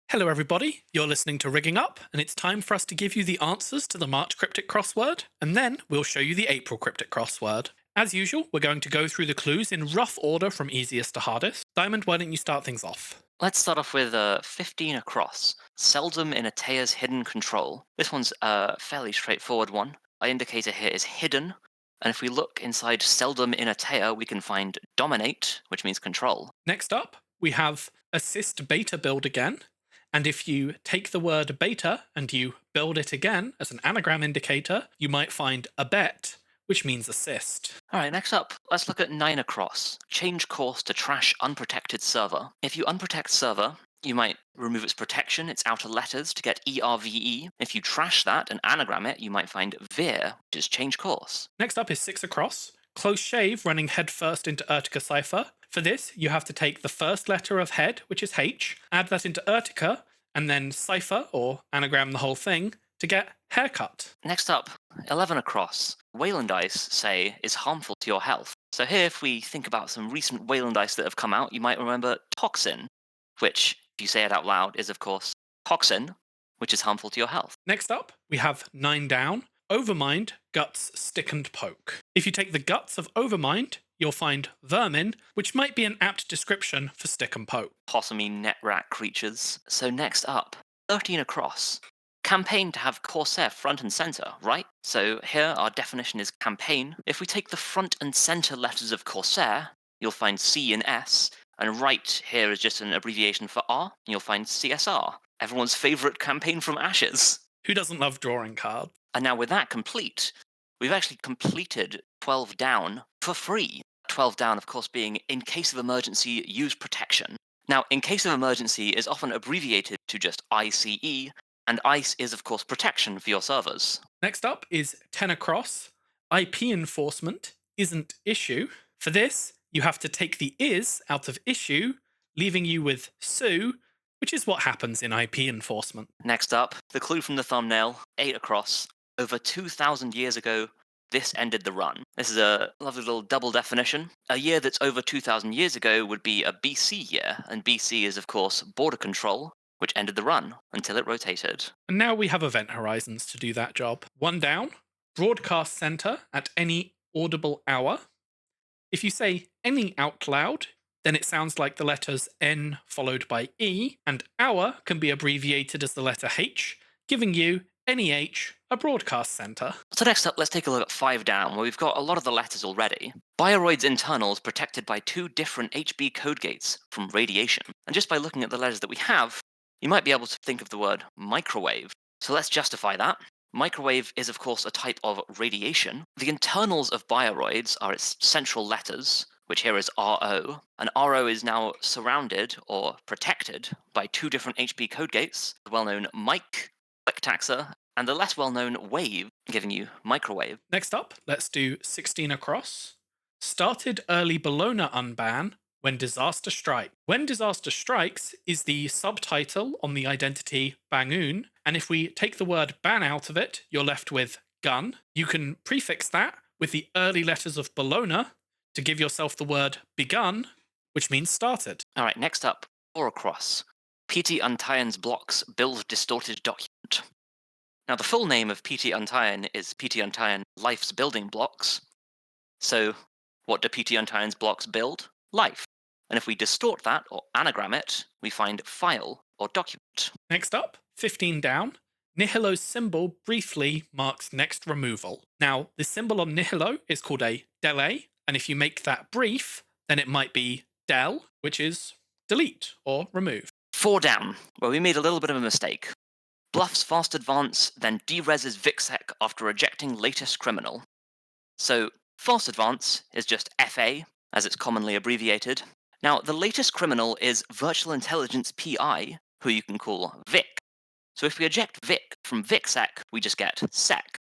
Hello everybody, you're listening to Rigging Up, and it's time for us to give you the answers to the March Cryptic Crossword, and then we'll show you the April Cryptic Crossword. As usual, we're going to go through the clues in rough order from easiest to hardest. Diamond, why don't you start things off? Let's start off with 15 across. Seldom in a Tea's hidden control. This one's a fairly straightforward one. Our indicator here is hidden, and if we look inside seldom in a Tea, we can find dominate, which means control. Next up, we have assist beta build again, and if you take the word beta and you build it again as an anagram indicator, you might find abet, which means assist. Alright, next up, let's look at 9 across. Change course to trash unprotected server. If you unprotect server, you might remove its protection, its outer letters, to get ERVE. If you trash that and anagram it, you might find veer, which is change course. Next up is 6 across. Close shave running headfirst into Urtica cipher. For this, you have to take the first letter of head, which is H, add that into Urtica, and then cipher, or anagram the whole thing, to get haircut. Next up, 11 across. Wayland ice, say, is harmful to your health. So here, if we think about some recent Wayland ice that have come out, you might remember toxin, which, if you say it out loud, is of course toxin, which is harmful to your health. Next up, we have 9 down. Overmind, guts, stick and poke. If you take the guts of Overmind, you'll find vermin, which might be an apt description for stick and poke. Possumy net rat creatures. So next up, 13 across. Campaign to have Corsair front and center, right? So here our definition is campaign. If we take the front and center letters of Corsair, you'll find C and S, and right here is just an abbreviation for R, and you'll find CSR, everyone's favorite campaign from Ashes. Who doesn't love drawing cards? And now with that complete, we've actually completed 12 down for free. 12 down, of course, being in case of emergency, use protection. Now, in case of emergency is often abbreviated to just ICE, and ICE is, of course, protection for your servers. Next up is 10 across. IP enforcement isn't issue. For this, you have to take the is out of issue, leaving you with sue, which is what happens in IP enforcement. Next up, the clue from the thumbnail, 8 across. Over 2,000 years ago, this ended the run. This is a lovely little double definition. A year that's over 2,000 years ago would be a BC year, and BC is, of course, border control, which ended the run until it rotated. And now we have event horizons to do that job. 1 down, broadcast center at any audible hour. If you say any out loud, then it sounds like the letters N followed by E, and hour can be abbreviated as the letter H, giving you NEH, a broadcast center. So next up, let's take a look at 5 down, where we've got a lot of the letters already. Bioroid's internals protected by 2 different HB code gates from radiation. And just by looking at the letters that we have, you might be able to think of the word microwave. So let's justify that. Microwave is, of course, a type of radiation. The internals of bioroids are its central letters, which here is RO, and RO is now surrounded or protected by 2 different HB code gates, the well-known mic, click taxa, and the less well-known wave, giving you microwave. Next up, let's do 16 across. Started early Bologna unban when disaster strikes. When disaster strikes is the subtitle on the identity Bangun, and if we take the word ban out of it, you're left with gun. You can prefix that with the early letters of Bologna to give yourself the word begun, which means started. Alright, next up, 4 across. PT Untian's blocks build distorted document. Now, the full name of PT Untian is PT Untian Life's Building Blocks. So, what do PT Untian's blocks build? Life. And if we distort that, or anagram it, we find file, or document. Next up, 15 down. Nihilo's symbol briefly marks next removal. Now, the symbol on Nihilo is called a delay, and if you make that brief, then it might be del, which is delete or remove. 4 down, where we made a little bit of a mistake. Bluffs fast advance, then dereses Vixec after rejecting latest criminal. So, fast advance is just FA, as it's commonly abbreviated. Now, the latest criminal is Virtual Intelligence PI, who you can call Vic. So if we eject Vic from Vixec, we just get sec.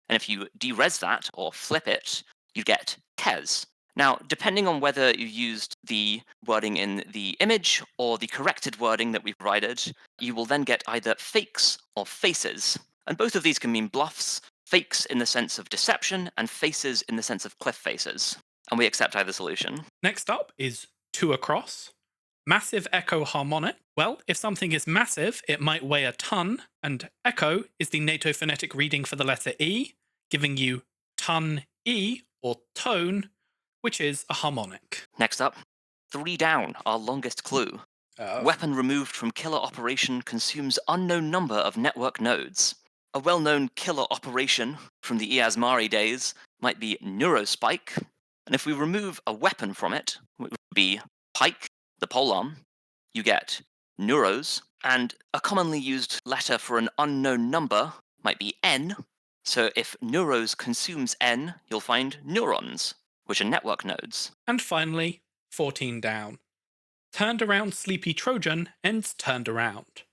And if you derez that, or flip it, you get Kez. Now, depending on whether you used the wording in the image or the corrected wording that we provided, you will then get either fakes or faces. And both of these can mean bluffs, fakes in the sense of deception, and faces in the sense of cliff faces. And we accept either solution. Next up is 2 across. Massive echo harmonic Well, if something is massive, it might weigh a ton, and echo is the NATO phonetic reading for the letter E, giving you ton E or tone, which is a harmonic. Next up, 3 down, our longest clue. Oh. Weapon removed from killer operation consumes unknown number of network nodes. A well-known killer operation from the Iasmari days might be Neurospike, and if we remove a weapon from it, which would be Pike, the polearm, you get Neuros, and a commonly used letter for an unknown number might be N. So if Neuros consumes N, you'll find neurons, which are network nodes. And finally, 14 down. Turned around sleepy Trojan ends turned around.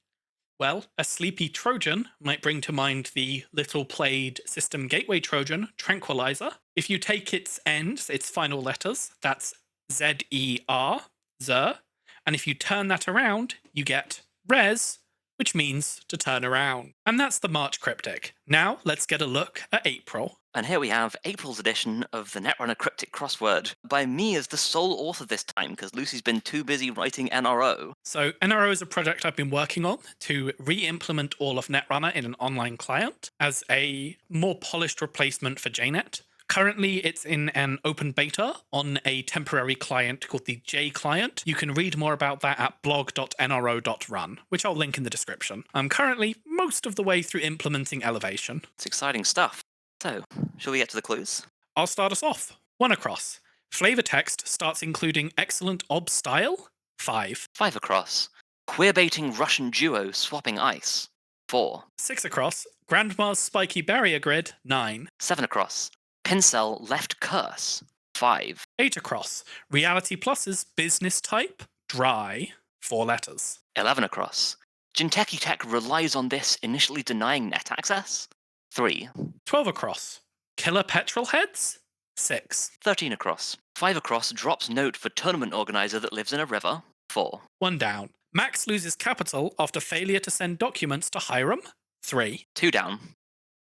Well, a sleepy Trojan might bring to mind the little played System Gateway Trojan, Tranquilizer. If you take its ends, its final letters, that's Z-E-R, Zer, and if you turn that around, you get res, which means to turn around. And that's the March Cryptic. Now, let's get a look at April. And here we have April's edition of the Netrunner Cryptic Crossword, by me as the sole author this time, because Lucy's been too busy writing NRO. So NRO is a project I've been working on to re-implement all of Netrunner in an online client as a more polished replacement for JNet. Currently, it's in an open beta on a temporary client called the J client. You can read more about that at blog.nro.run, which I'll link in the description. I'm currently most of the way through implementing Elevation. It's exciting stuff. So, shall we get to the clues? I'll start us off. 1 across. Flavor text starts including excellent ob style. 5. 5 across. Queerbaiting Russian duo swapping ice. 4. 6 across. Grandma's spiky barrier grid. 9. 7 across. Pincel left curse. 5. 8 across. Reality Plus's business type. Dry. 4 letters. 11 across. Jinteki Tech relies on this, initially denying net access. 3. 12 across. Killer petrol heads. 6. 13 across. 5 across drops note for tournament organizer that lives in a river. 4. 1 down. Max loses capital after failure to send documents to Hiram. 3. 2 down.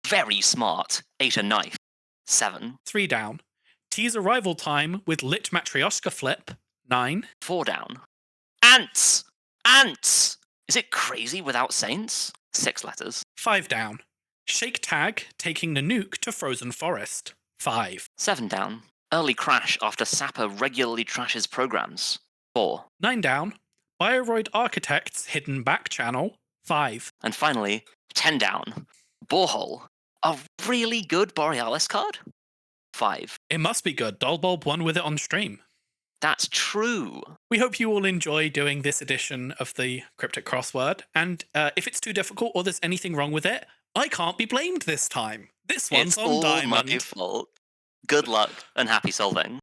Very smart. 8 a knife. 7. 3 down. Tease arrival time with lit Matryoshka flip. 9. 4 down. Ants! Ants! Is it crazy without saints? 6 letters. 5 down. Shake tag taking the nuke to Frozen Forest. 5. 7 down. Early crash after Sapper regularly trashes programs. 4. 9 down. Bioroid Architect's hidden back channel. 5. And finally, 10 down. Borehole. A really good Borealis card? 5. It must be good. Dollbulb won with it on stream. That's true. We hope you all enjoy doing this edition of the Cryptic Crossword. And if it's too difficult or there's anything wrong with it, I can't be blamed this time. This one's It's on all Diamond. my fault. Good luck and happy solving.